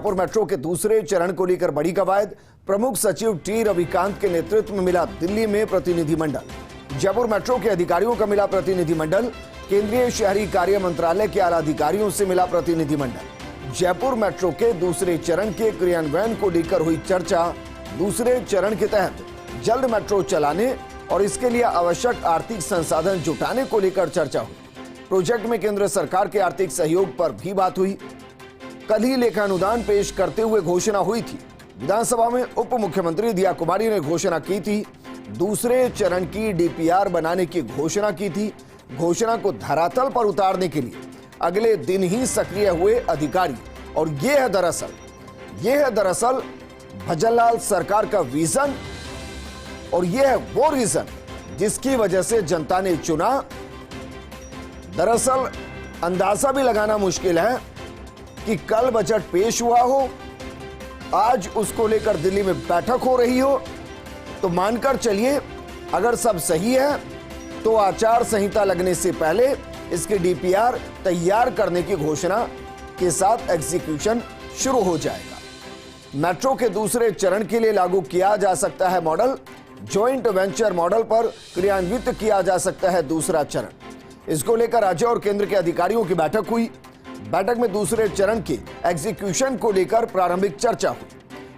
Jaipur metro के दूसरे चरण को लेकर बड़ी कवायद। प्रमुख सचिव टी रविकांत के नेतृत्व में मिला दिल्ली में प्रतिनिधिमंडल। जयपुर मेट्रो के अधिकारियों का मिला प्रतिनिधिमंडल। केंद्रीय शहरी कार्य मंत्रालय के आला अधिकारियों से मिला प्रतिनिधिमंडल। जयपुर मेट्रो के दूसरे चरण के क्रियान्वयन को लेकर हुई चर्चा। दूसरे चरण के तहत जल्द मेट्रो चलाने और इसके लिए आवश्यक आर्थिक संसाधन जुटाने को लेकर चर्चा हुई। प्रोजेक्ट में केंद्र सरकार के आर्थिक सहयोग पर भी बात हुई। कल ही लेखानुदान पेश करते हुए घोषणा हुई थी। विधानसभा में उप मुख्यमंत्री दिया कुमारी ने घोषणा की थी। दूसरे चरण की डीपीआर बनाने की घोषणा की थी। घोषणा को धरातल पर उतारने के लिए अगले दिन ही सक्रिय हुए अधिकारी। और यह है दरअसल भजनलाल सरकार का विजन और यह है वो रीजन जिसकी वजह से जनता ने चुना। दरअसल अंदाजा भी लगाना मुश्किल है कि कल बजट पेश हुआ हो, आज उसको लेकर दिल्ली में बैठक हो रही हो, तो मानकर चलिए अगर सब सही है तो आचार संहिता लगने से पहले इसकी डीपीआर तैयार करने की घोषणा के साथ एग्जीक्यूशन शुरू हो जाएगा। मेट्रो के दूसरे चरण के लिए लागू किया जा सकता है मॉडल। जॉइंट वेंचर मॉडल पर क्रियान्वित किया जा सकता है दूसरा चरण। इसको लेकर राज्य और केंद्र के अधिकारियों की बैठक हुई। बैठक में दूसरे चरण के एग्जीक्यूशन को लेकर प्रारंभिक चर्चा हुई।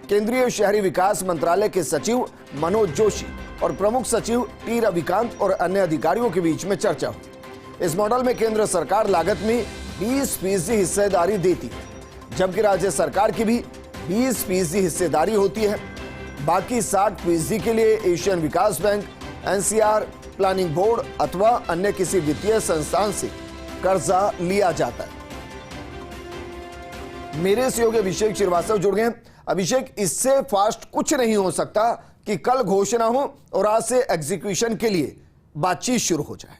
केंद्रीय शहरी विकास मंत्रालय के सचिव मनोज जोशी और प्रमुख सचिव टी रविकांत और अन्य अधिकारियों के बीच में चर्चा हुई। इस मॉडल में केंद्र सरकार लागत में 20% हिस्सेदारी देती है, जबकि राज्य सरकार की भी 20% हिस्सेदारी होती है। बाकी 60% के लिए एशियन विकास बैंक, एनसीआर, प्लानिंग बोर्ड अथवा अन्य किसी वित्तीय संस्थान से कर्जा लिया जाता है। मेरे सहयोगी अभिषेक श्रीवास्तव जुड़ गए। अभिषेक, इससे फास्ट कुछ नहीं हो सकता कि कल घोषणा हो और आज से एग्जीक्यूशन के लिए बातचीत शुरू हो जाए।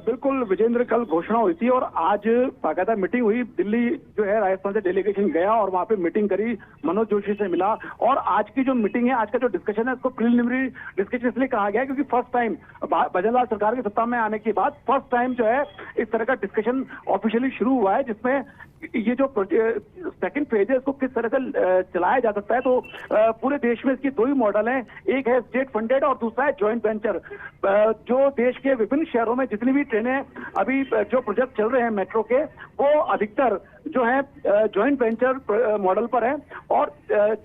बिल्कुल विजेंद्र, कल घोषणा हुई थी और आज बाकायदा मीटिंग हुई। दिल्ली जो है राजस्थान से डेलीगेशन गया और वहां पे मीटिंग करी, मनोज जोशी से मिला। और आज की जो मीटिंग है, आज का जो डिस्कशन है, उसको प्रिलिमिनरी डिस्कशन इसलिए कहा गया है क्योंकि फर्स्ट टाइम भजनलाल सरकार की सत्ता में आने के बाद फर्स्ट टाइम जो है इस तरह का डिस्कशन ऑफिशियली शुरू हुआ है, जिसमें ये जो सेकंड फेज है इसको किस तरह से चलाया जा सकता है। तो पूरे देश में इसकी दो ही मॉडल हैं, एक है स्टेट फंडेड और दूसरा है जॉइंट वेंचर। जो देश के विभिन्न शहरों में जितनी भी ट्रेनें अभी जो प्रोजेक्ट चल रहे हैं मेट्रो के, वो अधिकतर जो है जॉइंट वेंचर मॉडल पर है। और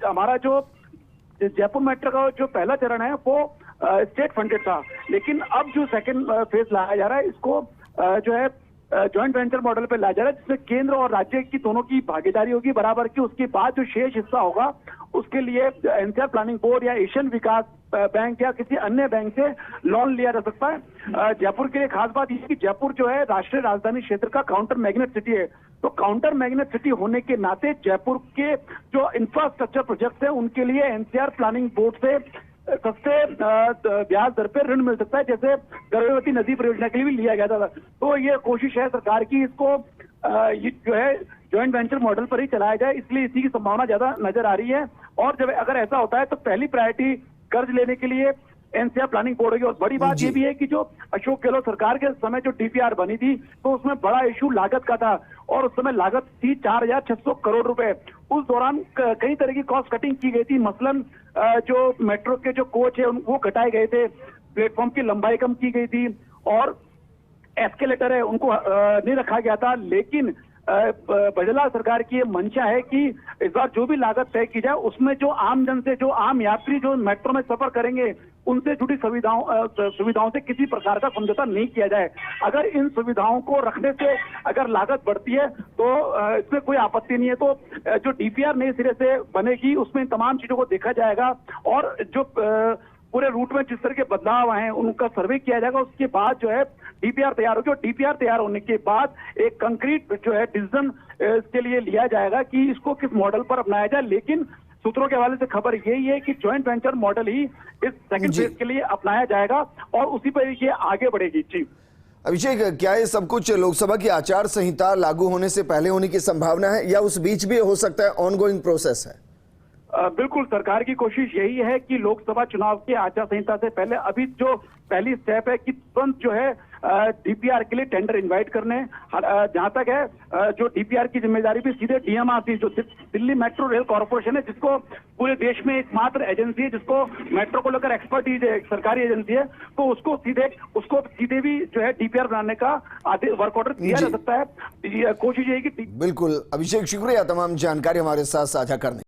हमारा जो जयपुर मेट्रो का जो पहला चरण है वो स्टेट फंडेड था, लेकिन अब जो सेकंड फेज लाया जा रहा है इसको जो है जॉइंट वेंचर मॉडल पे लाया जा रहा है, जिसमें केंद्र और राज्य की दोनों की भागीदारी होगी बराबर की। उसके बाद जो शेष हिस्सा होगा उसके लिए एनसीआर प्लानिंग बोर्ड या एशियन विकास बैंक या किसी अन्य बैंक से लोन लिया जा सकता है। जयपुर के लिए खास बात यह है कि जयपुर जो है राष्ट्रीय राजधानी क्षेत्र का काउंटर मैग्नेट सिटी है। तो काउंटर मैग्नेट सिटी होने के नाते जयपुर के जो इंफ्रास्ट्रक्चर प्रोजेक्ट है उनके लिए एनसीआर प्लानिंग बोर्ड से सस्ते ब्याज दर पर ऋण मिल सकता है, जैसे गर्भवती नदी परियोजना के लिए भी लिया गया था। तो ये कोशिश है सरकार की, इसको ये जो है जॉइंट वेंचर मॉडल पर ही चलाया जाए, इसलिए इसी की संभावना ज्यादा नजर आ रही है। और जब अगर ऐसा होता है तो पहली प्रायोरिटी कर्ज लेने के लिए एनसीआर प्लानिंग बोर्ड होगी। और बड़ी बात ये भी है कि जो अशोक गहलोत सरकार के समय जो डीपीआर बनी थी तो उसमें बड़ा इशू लागत का था और उस समय लागत थी 4,600 करोड़ रुपए। उस दौरान कई तरह की कॉस्ट कटिंग की गई थी। मसलन जो मेट्रो के जो कोच है वो घटाए गए थे, प्लेटफॉर्म की लंबाई कम की गई थी और एस्केलेटर है उनको नहीं रखा गया था। लेकिन भजनलाल सरकार की ये मंशा है कि इस बार जो भी लागत तय की जाए उसमें जो आम जन से, जो आम यात्री जो मेट्रो में सफर करेंगे उनसे जुड़ी सुविधाओं से किसी प्रकार का समझौता नहीं किया जाए। अगर इन सुविधाओं को रखने से अगर लागत बढ़ती है तो इसमें कोई आपत्ति नहीं है। तो जो डीपीआर नए सिरे से बनेगी उसमें तमाम चीजों को देखा जाएगा और जो पूरे रूट में जिस तरह के बदलाव आए हैं उनका सर्वे किया जाएगा। उसके बाद जो है डीपीआर तैयार होगी और डीपीआर तैयार होने के बाद एक कंक्रीट जो है डिसीजन इसके लिए लिया जाएगा कि इसको किस मॉडल पर अपनाया जाए। लेकिन सूत्रों के हवाले से खबर यही है कि जॉइंट वेंचर मॉडल ही इस सेकंड फेज के लिए अपनाया जाएगा और उसी पर ये आगे बढ़ेगी। जी अभिषेक, क्या ये सब कुछ लोकसभा की आचार संहिता लागू होने से पहले होने की संभावना है या उस बीच भी हो सकता है, ऑनगोइंग प्रोसेस है? बिल्कुल सरकार की कोशिश यही है कि लोकसभा चुनाव की आचार संहिता से पहले अभी जो पहली स्टेप है कि तुरंत जो है डीपीआर के लिए टेंडर इनवाइट करने। जहां तक है जो डीपीआर की जिम्मेदारी भी सीधे डीएमआरसी जो दिल्ली मेट्रो रेल कॉर्पोरेशन है, जिसको पूरे देश में एकमात्र एजेंसी है जिसको मेट्रो को लेकर एक्सपर्टीज है, सरकारी एजेंसी है, तो उसको सीधे भी जो है डीपीआर बनाने का वर्क ऑर्डर दिया जा सकता है। कोशिश यही कि बिल्कुल अभिषेक, शुक्रिया तमाम जानकारी हमारे साथ साझा करने।